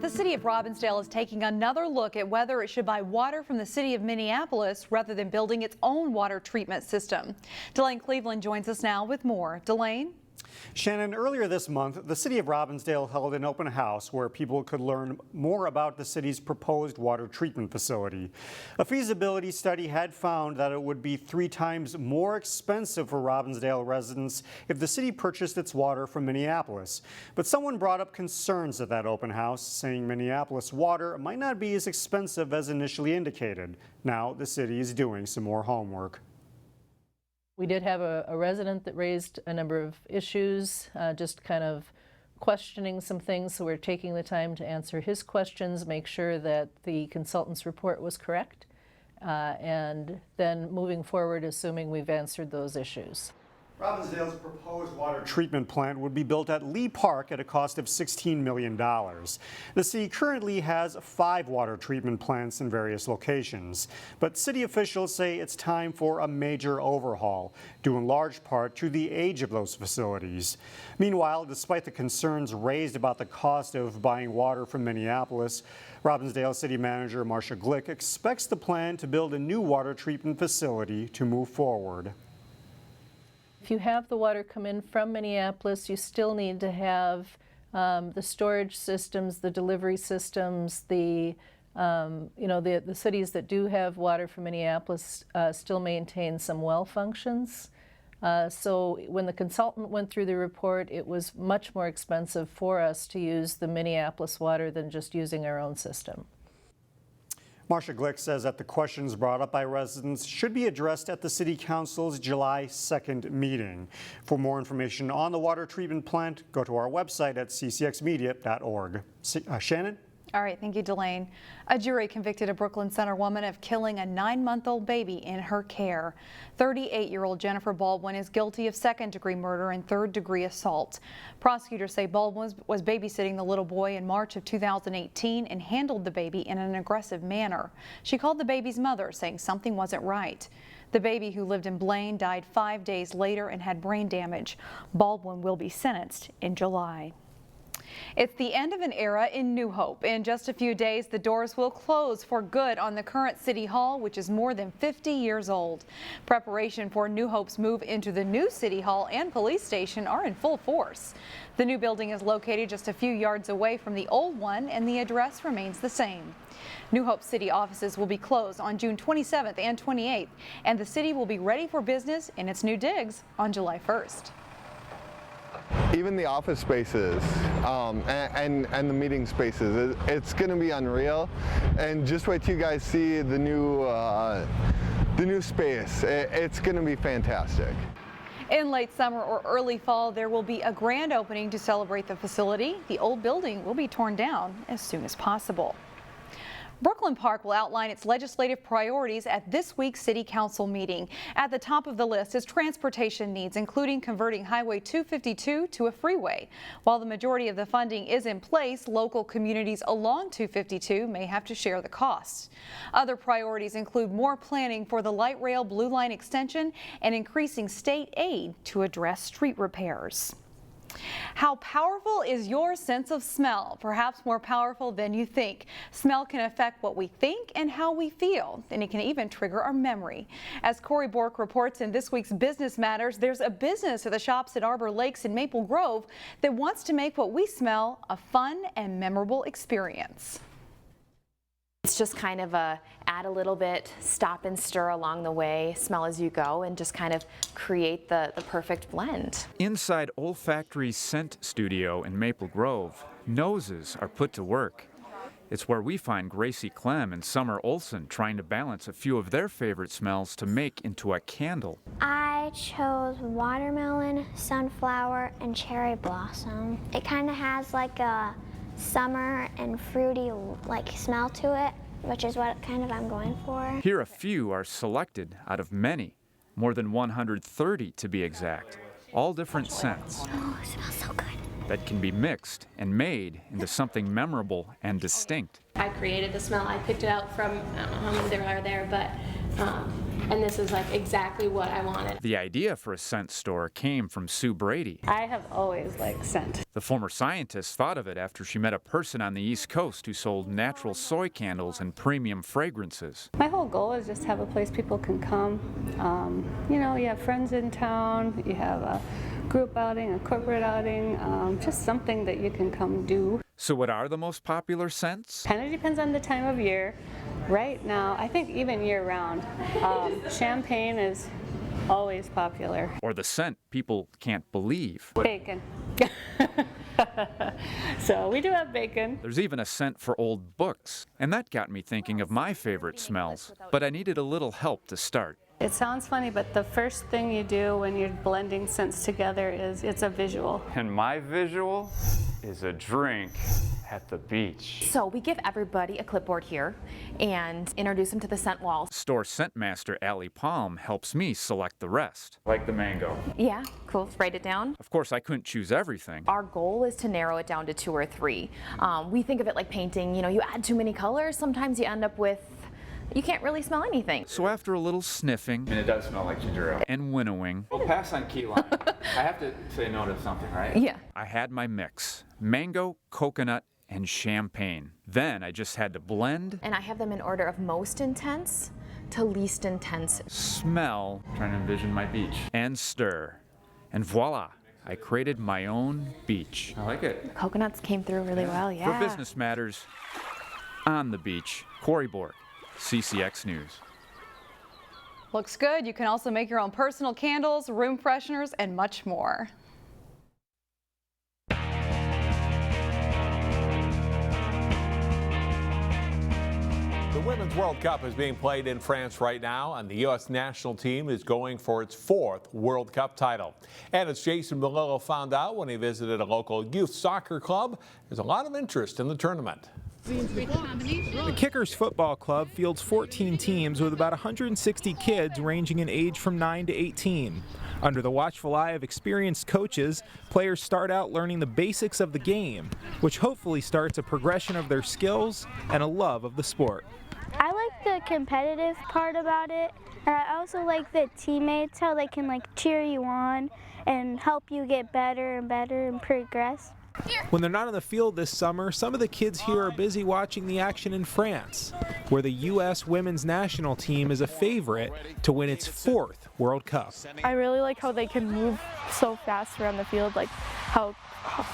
The city of Robbinsdale is taking another look at whether it should buy water from the city of Minneapolis rather than building its own water treatment system. Delane Cleveland joins us now with more. Delane? Shannon, earlier this month, the city of Robbinsdale held an open house where people could learn more about the city's proposed water treatment facility. A feasibility study had found that it would be 3 times more expensive for Robbinsdale residents if the city purchased its water from Minneapolis. But someone brought up concerns at that open house, saying Minneapolis water might not be as expensive as initially indicated. Now the city is doing some more homework. We did have a resident that raised a number of issues, just kind of questioning some things, so we're taking the time to answer his questions, make sure that the consultant's report was correct, and then moving forward, assuming we've answered those issues. Robbinsdale's proposed water treatment plant would be built at Lee Park at a cost of $16 million. The city currently has 5 water treatment plants in various locations, but city officials say it's time for a major overhaul, due in large part to the age of those facilities. Meanwhile, despite the concerns raised about the cost of buying water from Minneapolis, Robbinsdale City Manager Marcia Glick expects the plan to build a new water treatment facility to move forward. If you have the water come in from Minneapolis, you still need to have the storage systems, the delivery systems, the cities that do have water from Minneapolis still maintain some well functions. So when the consultant went through the report, it was much more expensive for us to use the Minneapolis water than just using our own system. Marcia Glick says that the questions brought up by residents should be addressed at the City Council's July 2nd meeting. For more information on the water treatment plant, go to our website at ccxmedia.org. Shannon? All right, thank you, Delane. A jury convicted a Brooklyn Center woman of killing a 9-month-old baby in her care. 38-year-old Jennifer Baldwin is guilty of 2nd-degree murder and 3rd-degree assault. Prosecutors say Baldwin was babysitting the little boy in March of 2018 and handled the baby in an aggressive manner. She called the baby's mother, saying something wasn't right. The baby, who lived in Blaine, died 5 days later and had brain damage. Baldwin will be sentenced in July. It's the end of an era in New Hope. In just a few days, the doors will close for good on the current City Hall, which is more than 50 years old. Preparation for New Hope's move into the new City Hall and police station are in full force. The new building is located just a few yards away from the old one, and the address remains the same. New Hope City offices will be closed on June 27th and 28th, and the city will be ready for business in its new digs on July 1st. Even the office spaces and the meeting spaces, it's going to be unreal. And just wait till you guys see the new space. It's going to be fantastic. In late summer or early fall, there will be a grand opening to celebrate the facility. The old building will be torn down as soon as possible. Brooklyn Park will outline its legislative priorities at this week's City Council meeting. At the top of the list is transportation needs, including converting Highway 252 to a freeway. While the majority of the funding is in place, local communities along 252 may have to share the costs. Other priorities include more planning for the light rail Blue Line extension and increasing state aid to address street repairs. How powerful is your sense of smell? Perhaps more powerful than you think. Smell can affect what we think and how we feel, and it can even trigger our memory. As Corey Bork reports in this week's Business Matters, there's a business at the shops at Arbor Lakes in Maple Grove that wants to make what we smell a fun and memorable experience. It's just kind of add a little bit, stop and stir along the way, smell as you go, and just kind of create the perfect blend. Inside Olfactory's scent studio in Maple Grove, noses are put to work. It's where we find Gracie Clem and Summer Olson trying to balance a few of their favorite smells to make into a candle. I chose watermelon, sunflower, and cherry blossom. It kind of has like a summer and fruity smell to it, which is what kind of I'm going for. Here a few are selected out of many, more than 130 to be exact, all different scents. Oh, it smells so good. That can be mixed and made into something memorable and distinct. I created the smell. I picked it out from, I don't know how many there are there, but and this is like exactly what I wanted. The idea for a scent store came from Sue Brady. I have always liked scent. The former scientist thought of it after she met a person on the East Coast who sold natural soy candles and premium fragrances. My whole goal is just to have a place people can come. You know, you have friends in town, you have a group outing, a corporate outing, just something that you can come do. So what are the most popular scents? Kind of depends on the time of year. Right now, I think even year-round, champagne is always popular. Or the scent people can't believe. Bacon. So we do have bacon. There's even a scent for old books, and that got me thinking of my favorite smells, but I needed a little help to start. It sounds funny, but the first thing you do when you're blending scents together is it's a visual. And my visual is a drink at the beach. So we give everybody a clipboard here and introduce them to the scent wall. Store scent master Allie Palm helps me select the rest. Like the mango. Yeah, cool. Write it down. Of course, I couldn't choose everything. Our goal is to narrow it down to 2 or 3. We think of it like painting. You know, you add too many colors, sometimes you end up with you can't really smell anything. So after a little sniffing, And it does smell like ginger ale. and winnowing, We'll pass on key lime. I have to say no to something, right? Yeah. I had my mix: mango, coconut, and champagne. Then I just had to blend, And I have them in order of most intense to least intense. smell, Trying to envision my beach. and stir. And voila, I created my own beach. I like it. Coconuts came through really well, yeah. For business matters, on the beach, Corey Bork, CCX News. Looks good. You can also make your own personal candles, room fresheners, and much more. The Women's World Cup is being played in France right now, and the U.S. national team is going for its 4th World Cup title. And as Jason Melillo found out when he visited a local youth soccer club, there's a lot of interest in the tournament. The Kickers Football Club fields 14 teams with about 160 kids ranging in age from 9 to 18. Under the watchful eye of experienced coaches, players start out learning the basics of the game, which hopefully starts a progression of their skills and a love of the sport. I like the competitive part about it, and I also like the teammates, how they can cheer you on and help you get better and better and progress. When they're not on the field this summer, some of the kids here are busy watching the action in France, where the U.S. women's national team is a favorite to win its 4th World Cup. I really like how they can move so fast around the field, like how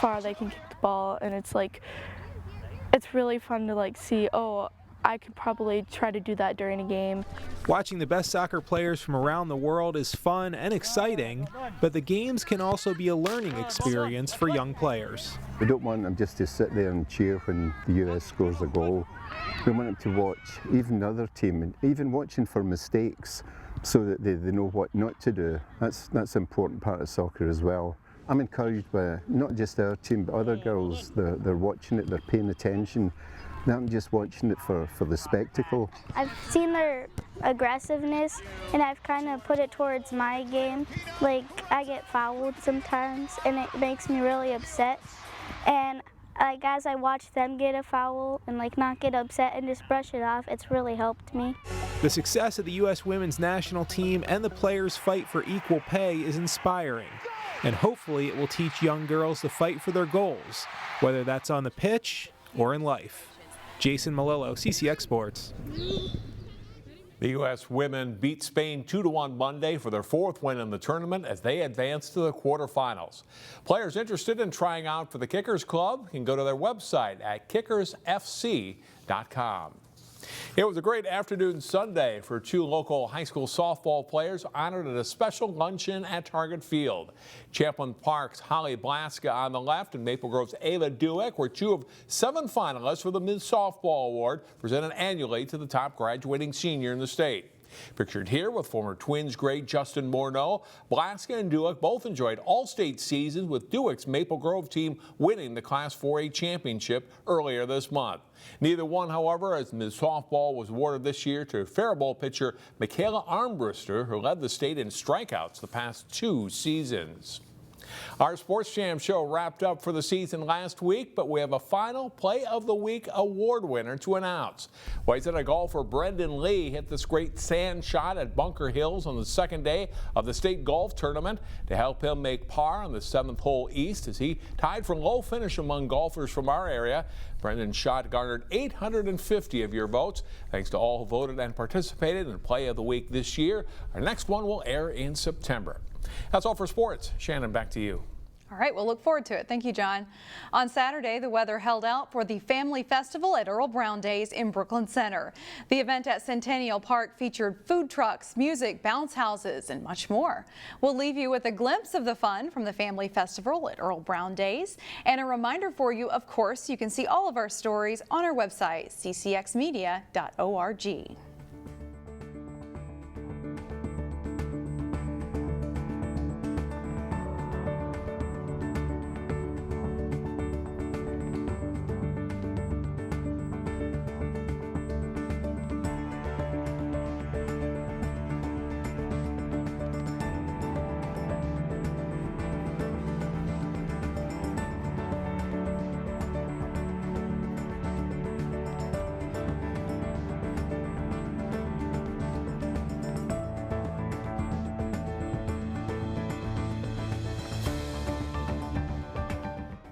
far they can kick the ball, and it's really fun to see, oh, I could probably try to do that during a game. Watching the best soccer players from around the world is fun and exciting, but the games can also be a learning experience for young players. We don't want them just to sit there and cheer when the US scores a goal. We want them to watch even the other team, and even watching for mistakes so that they know what not to do. That's an important part of soccer as well. I'm encouraged by not just our team, but other girls. They're watching it, they're paying attention. Not just watching it for the spectacle. I've seen their aggressiveness, and I've kind of put it towards my game. I get fouled sometimes, and it makes me really upset. And as I watch them get a foul and not get upset and just brush it off, it's really helped me. The success of the U.S. women's national team and the players' fight for equal pay is inspiring, and hopefully it will teach young girls to fight for their goals, whether that's on the pitch or in life. Jason Melillo, CCX Sports. The U.S. women beat Spain 2-1 Monday for their 4th win in the tournament as they advance to the quarterfinals. Players interested in trying out for the Kickers Club can go to their website at kickersfc.com. It was a great afternoon Sunday for 2 local high school softball players honored at a special luncheon at Target Field. Champlin Park's Holly Blaska on the left and Maple Grove's Ayla Dueck were 2 of 7 finalists for the Mid Softball Award, presented annually to the top graduating senior in the state. Pictured here with former Twins great Justin Morneau, Blaska and Dueck both enjoyed all-state seasons, with Dueck's Maple Grove team winning the Class 4A championship earlier this month. Neither won, however, as Ms. Softball was awarded this year to Faribault pitcher Michaela Armbruster, who led the state in strikeouts the past 2 seasons. Our Sports Jam show wrapped up for the season last week, but we have a final Play of the Week award winner to announce. Wayzata golfer Brendan Lee hit this great sand shot at Bunker Hills on the second day of the state golf tournament to help him make par on the 7th hole east as he tied for low finish among golfers from our area. Brendan's shot garnered 850 of your votes. Thanks to all who voted and participated in Play of the Week this year. Our next one will air in September. That's all for sports. Shannon, back to you. All right, we'll look forward to it. Thank you, John. On Saturday, the weather held out for the Family Festival at Earle Brown Days in Brooklyn Center. The event at Centennial Park featured food trucks, music, bounce houses, and much more. We'll leave you with a glimpse of the fun from the Family Festival at Earle Brown Days. And a reminder for you, of course, you can see all of our stories on our website, ccxmedia.org.